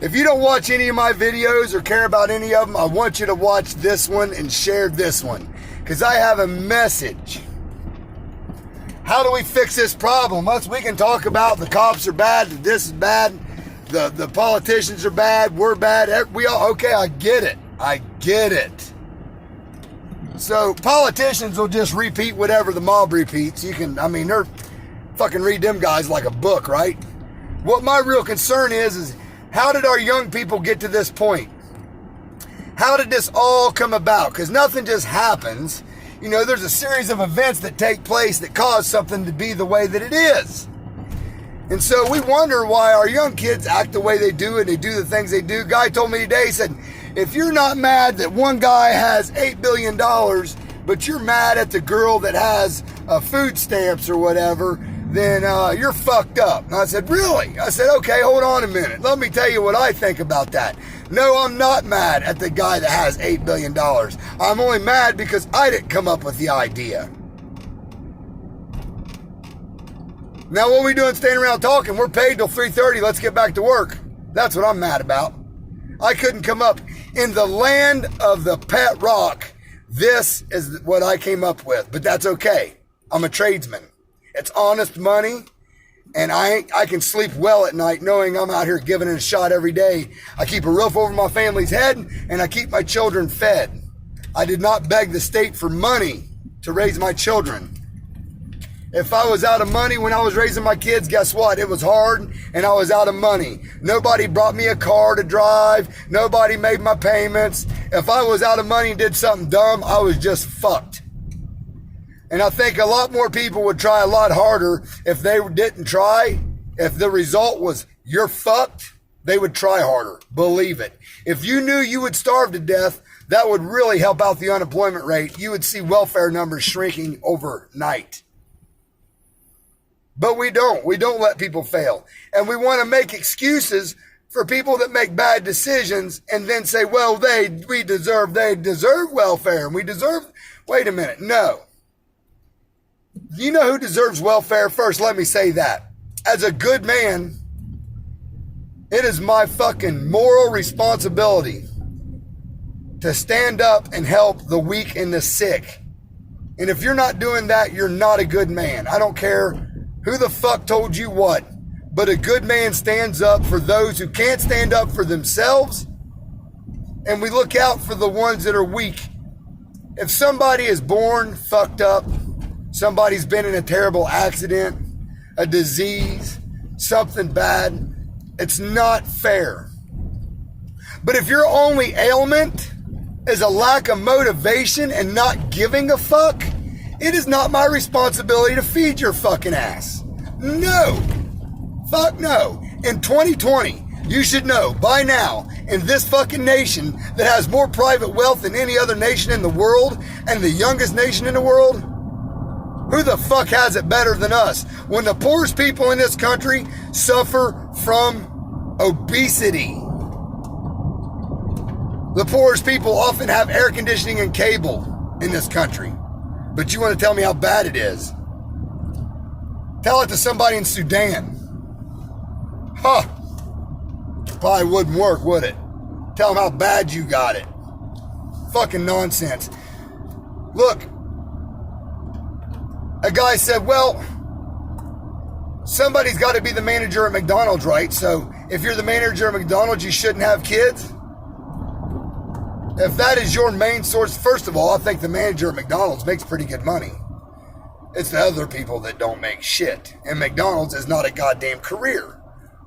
If you don't watch any of my videos or care about any of them, I want you to watch this one and share this one, because I have a message. How do we fix this problem? We can talk about the cops are bad, this is bad, the politicians are bad, we're bad, okay, I get it. I get it. So politicians will just repeat whatever the mob repeats. They're fucking read them guys like a book, right? What my real concern is how did our young people get to this point? How did this all come about? Because nothing just happens. There's a series of events that take place that cause something to be the way that it is. And so we wonder why our young kids act the way they do and they do the things they do. Guy told me today, he said, if you're not mad that one guy has $8 billion, but you're mad at the girl that has food stamps or whatever, then you're fucked up. And I said, really? I said, okay, hold on a minute. Let me tell you what I think about that. No, I'm not mad at the guy that has $8 billion. I'm only mad because I didn't come up with the idea. Now, what are we doing staying around talking? We're paid till 3:30. Let's get back to work. That's what I'm mad about. I couldn't come up. In the land of the pet rock, this is what I came up with. But that's okay. I'm a tradesman. It's honest money. And I can sleep well at night knowing I'm out here giving it a shot every day. I keep a roof over my family's head, and I keep my children fed. I did not beg the state for money to raise my children. If I was out of money when I was raising my kids, guess what? It was hard, and I was out of money. Nobody brought me a car to drive. Nobody made my payments. If I was out of money and did something dumb, I was just fucked. And I think a lot more people would try a lot harder if they didn't try. If the result was you're fucked, they would try harder. Believe it. If you knew you would starve to death, that would really help out the unemployment rate. You would see welfare numbers shrinking overnight. But we don't. We don't let people fail. And we want to make excuses for people that make bad decisions and then say, well, they deserve welfare and we deserve. Wait a minute. No. You know who deserves welfare? First, let me say that. As a good man, it is my fucking moral responsibility to stand up and help the weak and the sick. And if you're not doing that, you're not a good man. I don't care who the fuck told you what, but a good man stands up for those who can't stand up for themselves, and we look out for the ones that are weak. If somebody is born fucked up, somebody's been in a terrible accident, a disease, something bad, it's not fair. But if your only ailment is a lack of motivation and not giving a fuck, it is not my responsibility to feed your fucking ass. No. Fuck no. In 2020, you should know by now, in this fucking nation that has more private wealth than any other nation in the world and the youngest nation in the world, who the fuck has it better than us? When the poorest people in this country suffer from obesity. The poorest people often have air conditioning and cable in this country. But you want to tell me how bad it is? Tell it to somebody in Sudan. Huh. Probably wouldn't work, would it? Tell them how bad you got it. Fucking nonsense. Look, a guy said, well, somebody's got to be the manager at McDonald's, right? So if you're the manager at McDonald's, you shouldn't have kids? If that is your main source, first of all, I think the manager at McDonald's makes pretty good money. It's the other people that don't make shit. And McDonald's is not a goddamn career.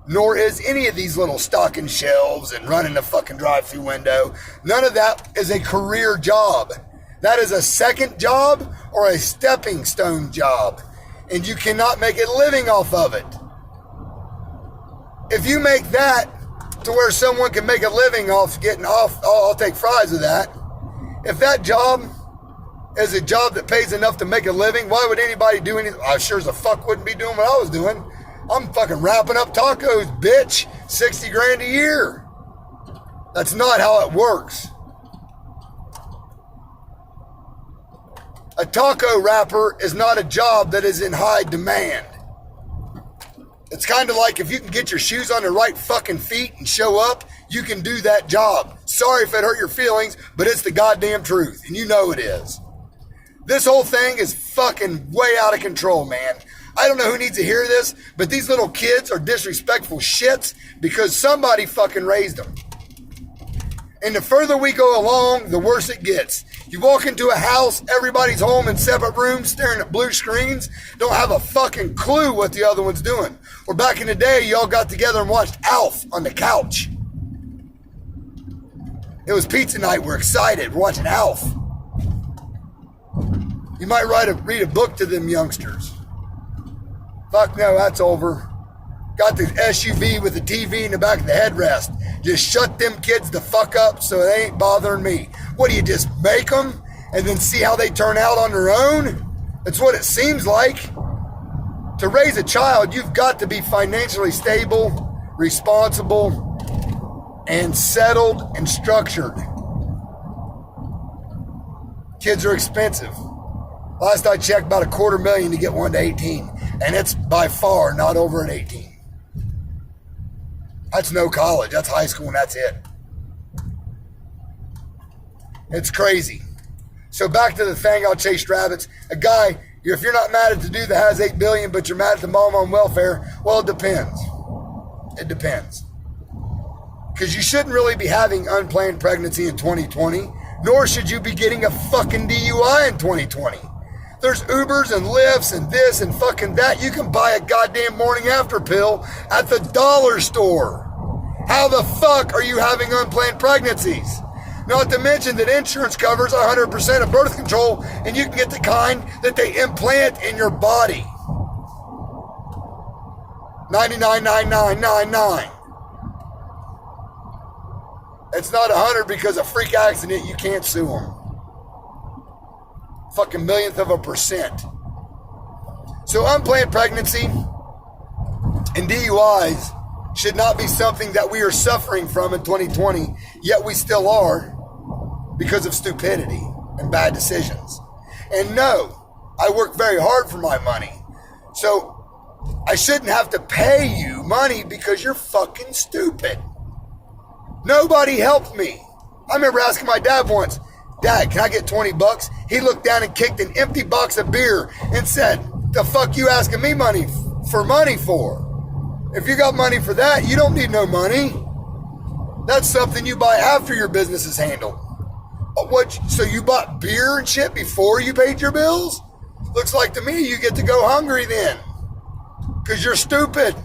Nor is any of these little stocking shelves and running the fucking drive-through window. None of that is a career job. That is a second job or a stepping stone job. And you cannot make a living off of it. If you make that to where someone can make a living off getting off, I'll take fries with that. If that job is a job that pays enough to make a living, why would anybody do anything? I sure as a fuck wouldn't be doing what I was doing. I'm fucking wrapping up tacos, bitch. 60 grand a year. That's not how it works. A taco wrapper is not a job that is in high demand. It's kind of like if you can get your shoes on the right fucking feet and show up, you can do that job. Sorry if it hurt your feelings, but it's the goddamn truth, and you know it is. This whole thing is fucking way out of control, man. I don't know who needs to hear this, but these little kids are disrespectful shits because somebody fucking raised them. And the further we go along, the worse it gets. You walk into a house, everybody's home in separate rooms staring at blue screens, don't have a fucking clue what the other one's doing. Or back in the day, y'all got together and watched Alf on the couch. It was pizza night, we're excited, we're watching Alf. You might read a book to them youngsters. Fuck no, that's over. Got the SUV with the TV in the back of the headrest. Just shut them kids the fuck up so they ain't bothering me. What do you just make them and then see how they turn out on their own? That's what it seems like. To raise a child, you've got to be financially stable, responsible, and settled and structured. Kids are expensive. Last I checked, about $250,000 to get 1 to 18. And it's by far not over at 18. That's no college. That's high school and that's it. It's crazy. So back to the thing, I'll chase rabbits. A guy, if you're not mad at the dude that has $8 billion, but you're mad at the mom on welfare, well, it depends. It depends. Because you shouldn't really be having unplanned pregnancy in 2020, nor should you be getting a fucking DUI in 2020. There's Ubers and Lyfts and this and fucking that. You can buy a goddamn morning after pill at the dollar store. How the fuck are you having unplanned pregnancies? Not to mention that insurance covers 100% of birth control, and you can get the kind that they implant in your body. 99.9999. It's not 100 because a freak accident, you can't sue them. Fucking millionth of a percent. So unplanned pregnancy and DUIs should not be something that we are suffering from in 2020, yet we still are because of stupidity and bad decisions. And no, I work very hard for my money. So I shouldn't have to pay you money because you're fucking stupid. Nobody helped me. I remember asking my dad once, Dad, can I get $20? He looked down and kicked an empty box of beer and said, the fuck you asking me money for? If you got money for that, you don't need no money. That's something you buy after your business is handled. So you bought beer and shit before you paid your bills? Looks like to me you get to go hungry then. Because you're stupid.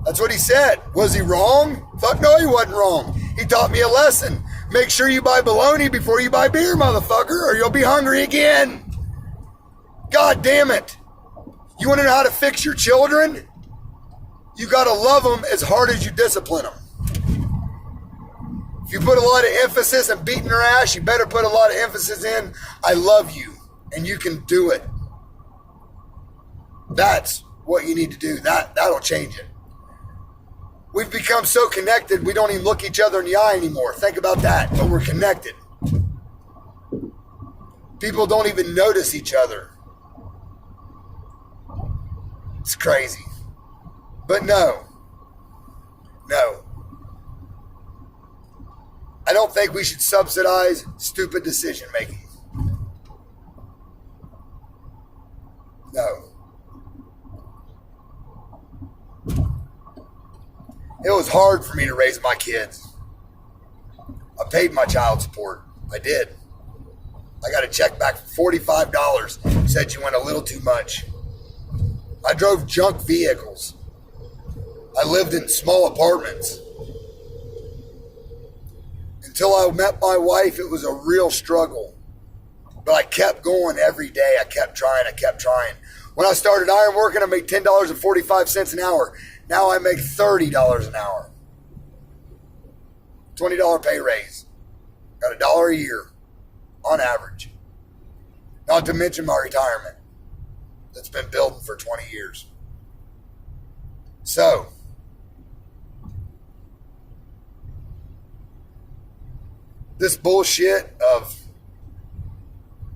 That's what he said. Was he wrong? Fuck no, he wasn't wrong. He taught me a lesson. Make sure you buy bologna before you buy beer, motherfucker, or you'll be hungry again. God damn it. You want to know how to fix your children? You got to love them as hard as you discipline them. If you put a lot of emphasis in beating their ass, you better put a lot of emphasis in, I love you, and you can do it. That's what you need to do. That'll change it. We've become so connected, we don't even look each other in the eye anymore. Think about that, but we're connected. People don't even notice each other. It's crazy. But no. I don't think we should subsidize stupid decision making. No. It was hard for me to raise my kids. I paid my child support. I did. I got a check back for $45. Said you went a little too much. I drove junk vehicles. I lived in small apartments. Until I met my wife, it was a real struggle. But I kept going every day. I kept trying. When I started iron working, I made $10.45 an hour. Now I make $30 an hour. $20 pay raise. Got $1 a year on average. Not to mention my retirement that's been building for 20 years. So, this bullshit of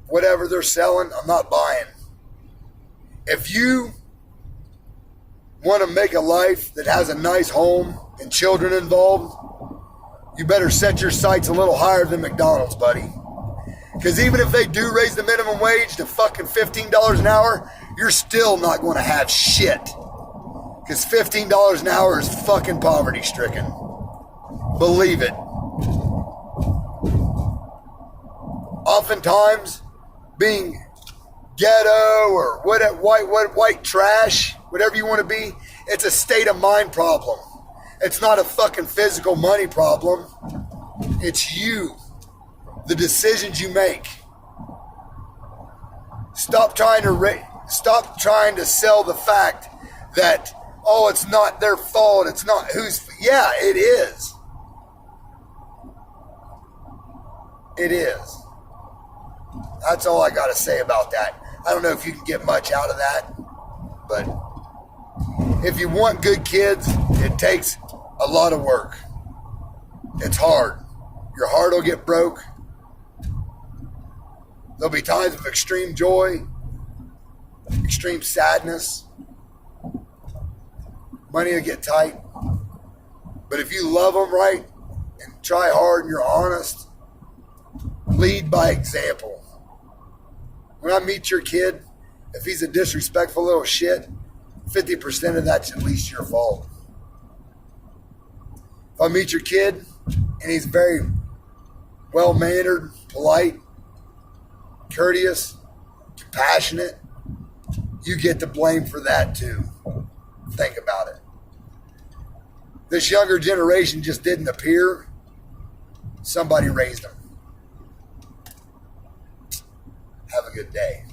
whatever they're selling, I'm not buying. If you want to make a life that has a nice home and children involved, you better set your sights a little higher than McDonald's, buddy. Because even if they do raise the minimum wage to fucking $15 an hour, you're still not going to have shit. Because $15 an hour is fucking poverty stricken. Believe it. Oftentimes, being ghetto or white trash, whatever you want to be, it's a state of mind problem. It's not a fucking physical money problem. It's you. The decisions you make. Stop trying to sell the fact that, oh, it's not their fault. It's not yeah, it is. It is. That's all I got to say about that. I don't know if you can get much out of that, but if you want good kids, it takes a lot of work. It's hard. Your heart will get broke. There'll be times of extreme joy, extreme sadness. Money will get tight. But if you love them right and try hard and you're honest, lead by example. When I meet your kid, if he's a disrespectful little shit, 50% of that's at least your fault. If I meet your kid and he's very well-mannered, polite, courteous, compassionate, you get the blame for that too. Think about it. This younger generation just didn't appear. Somebody raised them. Have a good day.